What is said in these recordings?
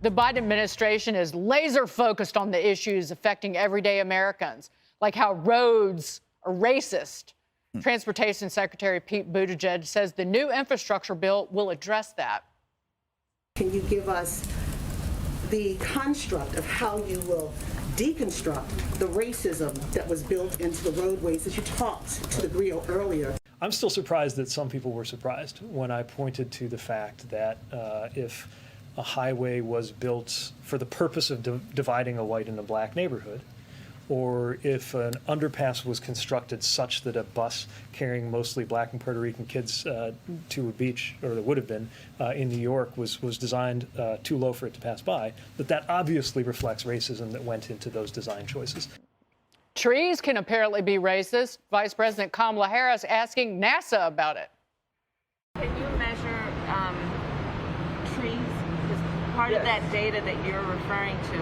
The Biden administration is laser focused on the issues affecting everyday Americans, like how roads are racist. Transportation Secretary Pete Buttigieg says the new infrastructure bill will address that. Can you give us the construct of how you will deconstruct the racism that was built into the roadways that you talked to the Griot earlier? I'm still surprised that some people were surprised when I pointed to the fact that if a highway was built for the purpose of dividing a white and a black neighborhood, or if an underpass was constructed such that a bus carrying mostly black and Puerto Rican kids to a beach, or there would have been, in New York was designed too low for it to pass by, that obviously reflects racism that went into those design choices. Trees can apparently be racist. Vice President Kamala Harris asking NASA about it. Can you measure trees? Because part of that data that you're referring to,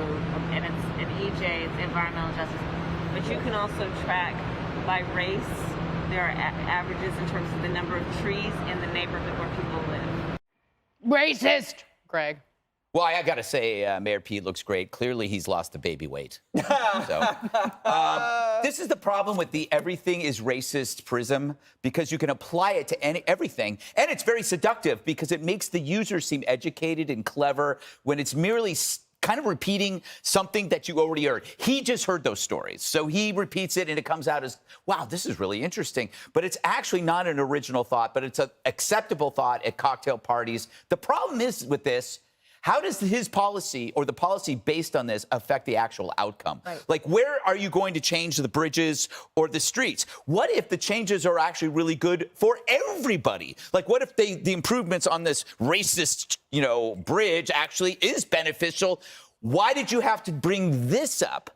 and it's an EJ, it's environmental justice, but you can also track by race. There are averages in terms of the number of trees in the neighborhood where people live. Racist, Greg. Well, I got to say, Mayor Pete looks great. Clearly, he's lost the baby weight. This is the problem with the everything is racist prism, because you can apply it to everything. And it's very seductive because it makes the user seem educated and clever when it's merely kind of repeating something that you already heard. He just heard those stories. So he repeats it and it comes out as, wow, this is really interesting. But it's actually not an original thought, but it's an acceptable thought at cocktail parties. The problem is with this, how does his policy or the policy based on this affect the actual outcome? Right. Like, where are you going to change the bridges or the streets? What if the changes are actually really good for everybody? Like, what if the improvements on this racist, bridge actually is beneficial? Why did you have to bring this up?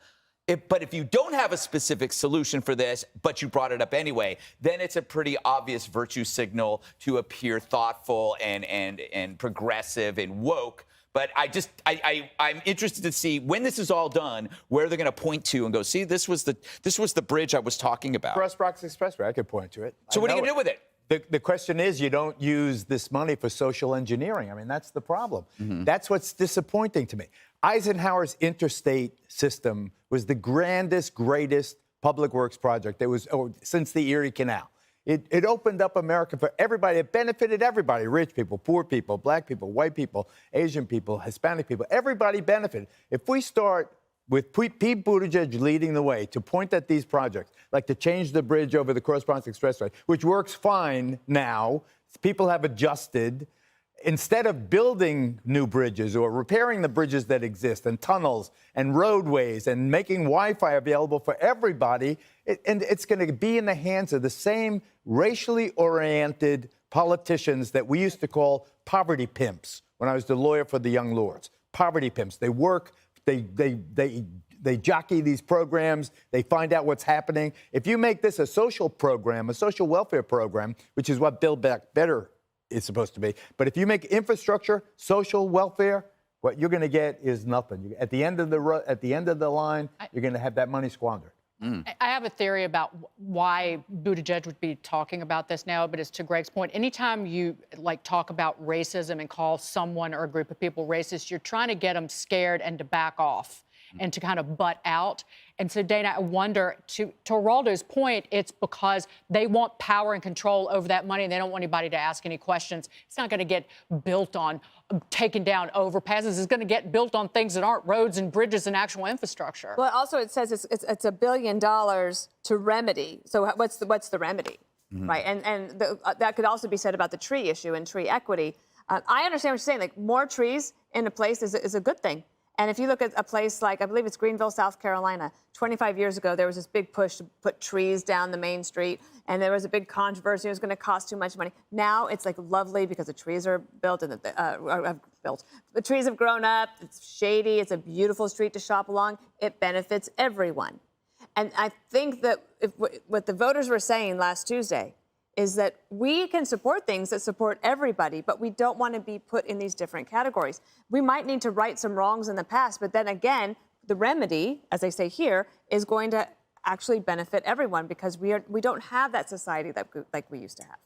But if you don't have a specific solution for this, but you brought it up anyway, then it's a pretty obvious virtue signal to appear thoughtful and progressive and woke. But I'm interested to see when this is all done, where they're going to point to and go, see, this was the bridge I was talking about. Cross Bronx Expressway, I could point to it. So what are you going to do with it? The question is, you don't use this money for social engineering. I mean, that's the problem. Mm-hmm. That's what's disappointing to me. Eisenhower's interstate system was the grandest, greatest public works project there was since the Erie Canal. It opened up America for everybody. It benefited everybody, rich people, poor people, black people, white people, Asian people, Hispanic people. Everybody benefited. If we start with Pete Buttigieg leading the way to point at these projects, like to change the bridge over the Cross Bronx Expressway, which works fine now, people have adjusted. Instead of building new bridges or repairing the bridges that exist and tunnels and roadways and making Wi-Fi available for everybody, it's going to be in the hands of the same racially oriented politicians that we used to call poverty pimps when I was the lawyer for the Young Lords. Poverty pimps. They work, they jockey these programs, they find out what's happening. If you make this a social program, a social welfare program, which is what Build Back Better is supposed to be. But if you make infrastructure, social welfare, what you're going to get is nothing. At the end of the line, you're going to have that money squandered. I have a theory about why Buttigieg would be talking about this now, but it's to Greg's point. Anytime you talk about racism and call someone or a group of people racist, you're trying to get them scared and to back off and to kind of butt out. And so, Dana, I wonder, to Geraldo's point, it's because they want power and control over that money and they don't want anybody to ask any questions. It's not going to get built on taking down overpasses. It's going to get built on things that aren't roads and bridges and actual infrastructure. Well, also it says it's $1 billion to remedy. So what's the remedy, right? And that could also be said about the tree issue and tree equity. I understand what you're saying. Like, more trees in a place is a good thing. And if you look at a place like, I believe it's Greenville, South Carolina, 25 years ago, there was this big push to put trees down the main street, and there was a big controversy. It was going to cost too much money. Now it's lovely because the trees are built and the trees have grown up. It's shady. It's a beautiful street to shop along. It benefits everyone. And I think that what the voters were saying last Tuesday is that we can support things that support everybody, but we don't want to be put in these different categories. We might need to right some wrongs in the past, but then again, the remedy, as they say here, is going to actually benefit everyone because we don't have that society that like we used to have.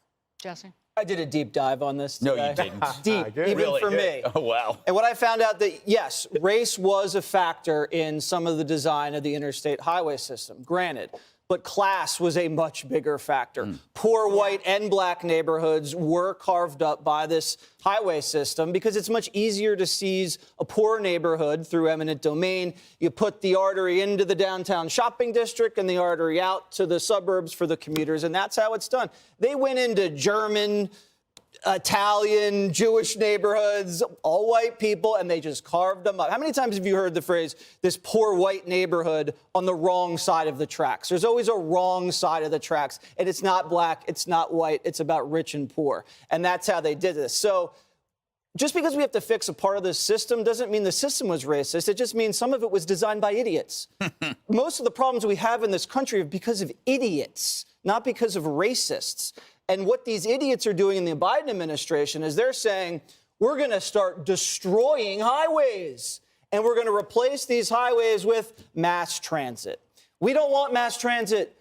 Jesse? I did a deep dive on this No, today. you didn't. Deep, Good. even Really? for me. Oh, wow. And what I found out that, yes, race was a factor in some of the design of the interstate highway system, granted. But class was a much bigger factor. Poor white and black neighborhoods were carved up by this highway system because it's much easier to seize a poor neighborhood through eminent domain. You put the artery into the downtown shopping district and the artery out to the suburbs for the commuters, and that's how it's done. They went into German, Italian, Jewish neighborhoods, all white people, and they just carved them up. How many times have you heard the phrase, this poor white neighborhood on the wrong side of the tracks? There's always a wrong side of the tracks, and it's not black, it's not white, it's about rich and poor. And that's how they did this. So just because we have to fix a part of the system doesn't mean the system was racist. It just means some of it was designed by idiots. Most of the problems we have in this country are because of idiots, not because of racists. And what these idiots are doing in the Biden administration is they're saying, we're going to start destroying highways, and we're going to replace these highways with mass transit. We don't want mass transit.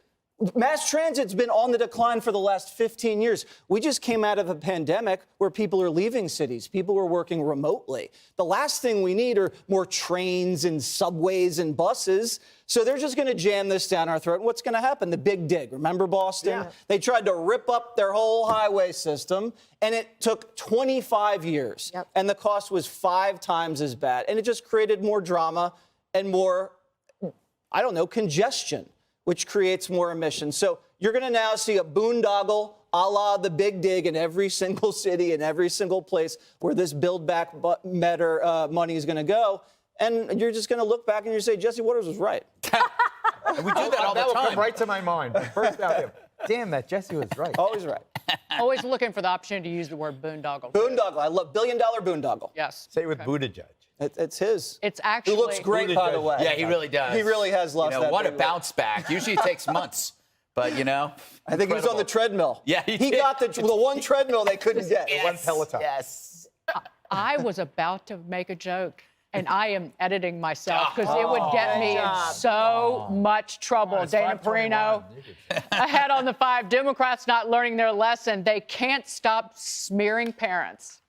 Mass transit's been on the decline for the last 15 years. We just came out of a pandemic where people are leaving cities. People are working remotely. The last thing we need are more trains and subways and buses. So they're just going to jam this down our throat. And what's going to happen? The big dig. Remember Boston? Yeah. They tried to rip up their whole highway system, and it took 25 years. Yep. And the cost was 5 times as bad. And it just created more drama and more, I don't know, congestion, which creates more emissions. So you're going to now see a boondoggle a la the big dig in every single city, in every single place where this Build Back Better money is going to go. And you're just going to look back and you say, Jesse Waters was right. And we do that all That the will come time. right to my mind. First out here. Damn, that Jesse was right. Always right. Always looking for the opportunity to use the word boondoggle. Boondoggle. I love billion-dollar boondoggle. Yes. Say it with Buttigieg. It's his. It's actually. He looks great, by the way. Yeah, he really does. He really has lost You know, that what a big weight. bounce back. Usually it takes months, but you know. I think he was on the treadmill. Yeah, he he did. got the one treadmill they couldn't get. One Peloton. Yes. I was about to make a joke, and I am editing myself because it would get me in so much trouble. It's Dana 5:21. Perino ahead on the 5. Democrats not learning their lesson. They can't stop smearing parents.